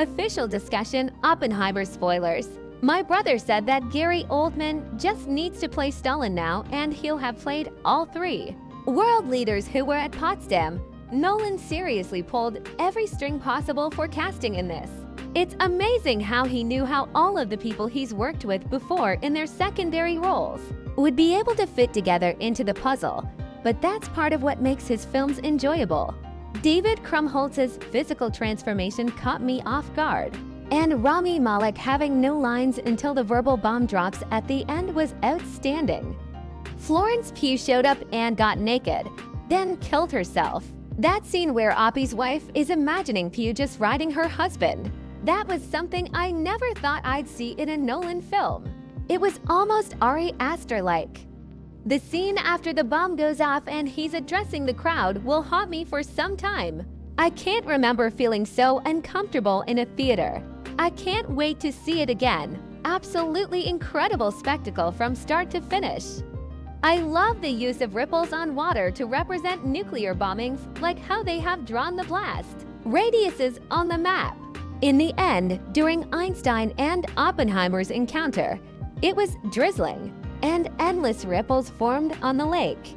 Official discussion, Oppenheimer spoilers. My brother said that Gary Oldman just needs to play Stalin now and he'll have played all three. World leaders who were at Potsdam, Nolan seriously pulled every string possible for casting in this. It's amazing how he knew how all of the people he's worked with before in their secondary roles would be able to fit together into the puzzle, but that's part of what makes his films enjoyable. David Krumholtz's physical transformation caught me off guard, and Rami Malek having no lines until the verbal bomb drops at the end was outstanding. Florence Pugh showed up and got naked, then killed herself. That scene where Oppie's wife is imagining Pugh just riding her husband, that was something I never thought I'd see in a Nolan film. It was almost Ari Aster-like. The scene after the bomb goes off and he's addressing the crowd will haunt me for some time. I can't remember feeling so uncomfortable in a theater. I can't wait to see it again. Absolutely incredible spectacle from start to finish. I love the use of ripples on water to represent nuclear bombings, like how they have drawn the blast radiuses on the map. In the end, during Einstein and Oppenheimer's encounter, it was drizzling, and endless ripples formed on the lake.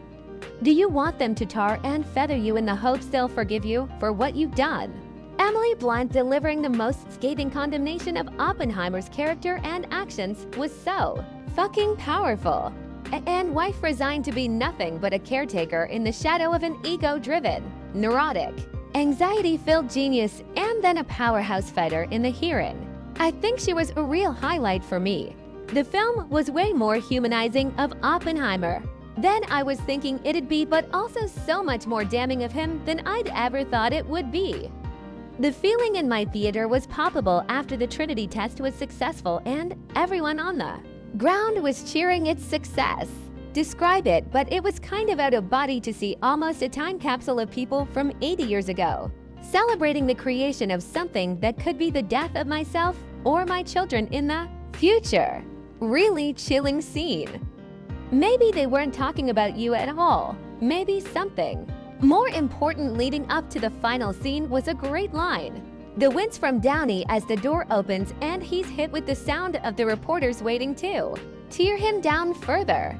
Do you want them to tar and feather you in the hopes they'll forgive you for what you've done? Emily Blunt delivering the most scathing condemnation of Oppenheimer's character and actions was so fucking powerful. And wife resigned to be nothing but a caretaker in the shadow of an ego-driven, neurotic, anxiety-filled genius and then a powerhouse fighter in the hearing. I think she was a real highlight for me. The film was way more humanizing of Oppenheimer than I was thinking it'd be, but also so much more damning of him than I'd ever thought it would be. The feeling in my theater was palpable after the Trinity test was successful and everyone on the ground was cheering its success. Describe it, but it was kind of out of body to see almost a time capsule of people from 80 years ago, celebrating the creation of something that could be the death of myself or my children in the future. Really chilling scene. Maybe they weren't talking about you at all. Maybe something more important leading up to the final scene was a great line. The wince from Downey as the door opens and he's hit with the sound of the reporters waiting to tear him down further.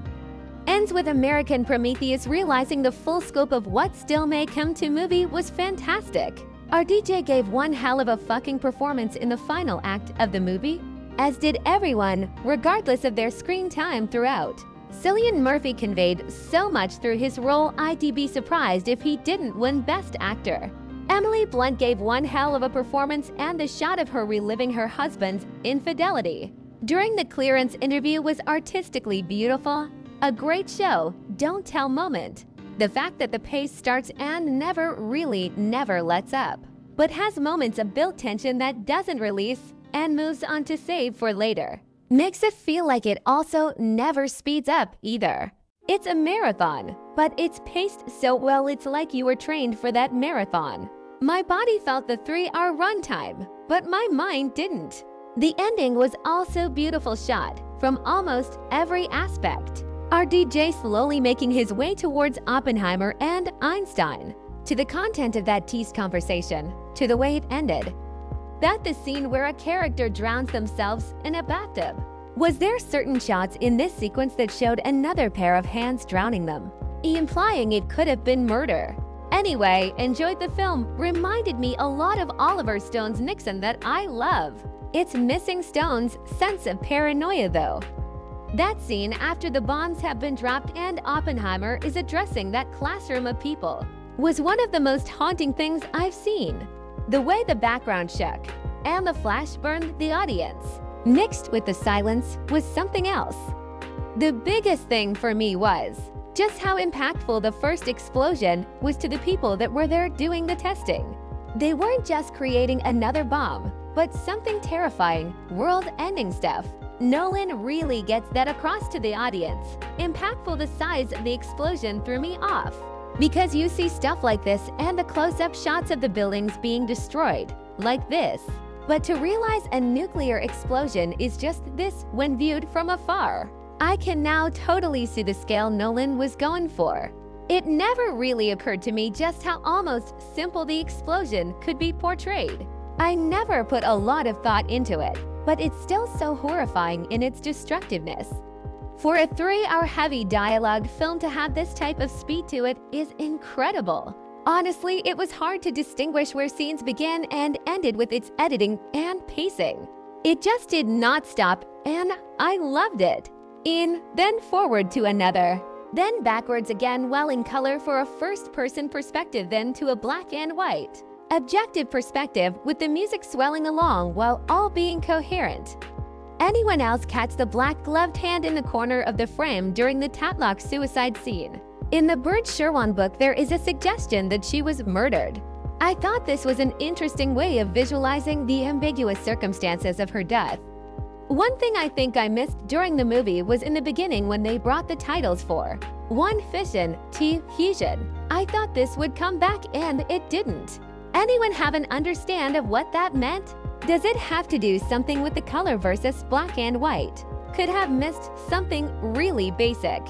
Ends with American Prometheus realizing the full scope of what still may come to movie was fantastic. Our DJ gave one hell of a fucking performance in the final act of the movie, as did everyone, regardless of their screen time throughout. Cillian Murphy conveyed so much through his role I'd be surprised if he didn't win Best Actor. Emily Blunt gave one hell of a performance and the shot of her reliving her husband's infidelity during the clearance interview was artistically beautiful. A great show, don't tell moment. The fact that the pace starts and never lets up, but has moments of built tension that doesn't release and moves on to save for later, makes it feel like it also never speeds up either. It's a marathon, but it's paced so well it's like you were trained for that marathon. My body felt the 3-hour runtime, but my mind didn't. The ending was also beautiful shot from almost every aspect. Our DJ slowly making his way towards Oppenheimer and Einstein, to the content of that teased conversation, to the way it ended. That the scene where a character drowns themselves in a bathtub. Was there certain shots in this sequence that showed another pair of hands drowning them, implying it could have been murder? Anyway, enjoyed the film. Reminded me a lot of Oliver Stone's Nixon that I love. It's missing Stone's sense of paranoia though. That scene after the bombs have been dropped and Oppenheimer is addressing that classroom of people was one of the most haunting things I've seen. The way the background shook and the flash burned the audience, mixed with the silence, was something else. The biggest thing for me was just how impactful the first explosion was to the people that were there doing the testing. They weren't just creating another bomb, but something terrifying, world-ending stuff. Nolan really gets that across to the audience. Impactful the size of the explosion threw me off, because you see stuff like this and the close-up shots of the buildings being destroyed, like this. But to realize a nuclear explosion is just this when viewed from afar, I can now totally see the scale Nolan was going for. It never really occurred to me just how almost simple the explosion could be portrayed. I never put a lot of thought into it, but it's still so horrifying in its destructiveness. For a 3-hour heavy dialogue film to have this type of speed to it is incredible. Honestly, it was hard to distinguish where scenes began and ended with its editing and pacing. It just did not stop, and I loved it. In, then forward to another, then backwards again while in color for a first-person perspective, then to a black and white. Objective perspective with the music swelling along while all being coherent. Anyone else catch the black-gloved hand in the corner of the frame during the Tatlock suicide scene? In the Burt Sherwan book, there is a suggestion that she was murdered. I thought this was an interesting way of visualizing the ambiguous circumstances of her death. One thing I think I missed during the movie was in the beginning when they brought the titles for One Fission, T Fusion. I thought this would come back and it didn't. Anyone have an understand of what that meant? Does it have to do something with the color versus black and white? Could have missed something really basic.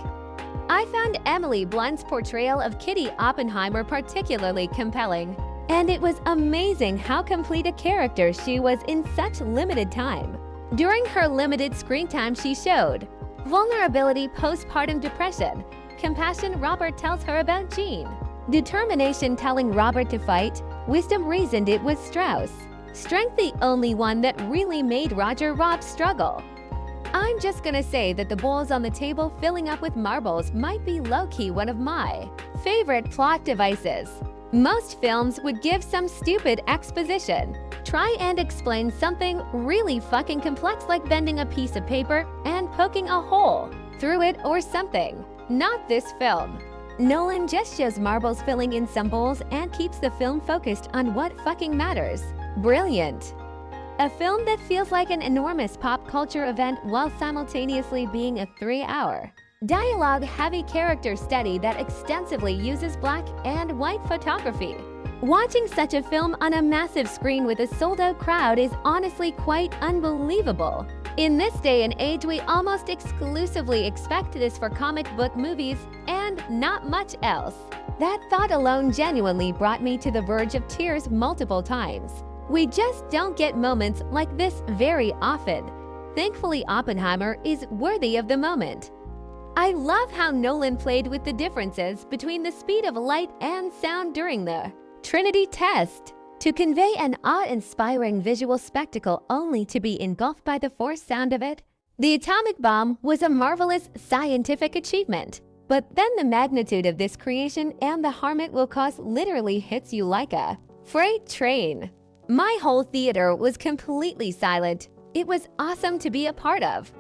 I found Emily Blunt's portrayal of Kitty Oppenheimer particularly compelling, and it was amazing how complete a character she was in such limited time. During her limited screen time, she showed vulnerability, postpartum depression, compassion. Robert tells her about Jean, determination, telling Robert to fight, wisdom, reasoned it was Strauss, strength, the only one that really made Roger Robb struggle. I'm just gonna say that the bowls on the table filling up with marbles might be low-key one of my favorite plot devices. Most films would give some stupid exposition. Try and explain something really fucking complex like bending a piece of paper and poking a hole through it or something. Not this film. Nolan just shows marbles filling in some bowls and keeps the film focused on what fucking matters. Brilliant. A film that feels like an enormous pop culture event while simultaneously being a 3-hour, dialogue-heavy character study that extensively uses black and white photography. Watching such a film on a massive screen with a sold-out crowd is honestly quite unbelievable. In this day and age, we almost exclusively expect this for comic book movies and not much else. That thought alone genuinely brought me to the verge of tears multiple times. We just don't get moments like this very often. Thankfully, Oppenheimer is worthy of the moment. I love how Nolan played with the differences between the speed of light and sound during the Trinity test to convey an awe-inspiring visual spectacle only to be engulfed by the force sound of it. The atomic bomb was a marvelous scientific achievement, but then the magnitude of this creation and the harm it will cause literally hits you like a freight train. My whole theater was completely silent. It was awesome to be a part of.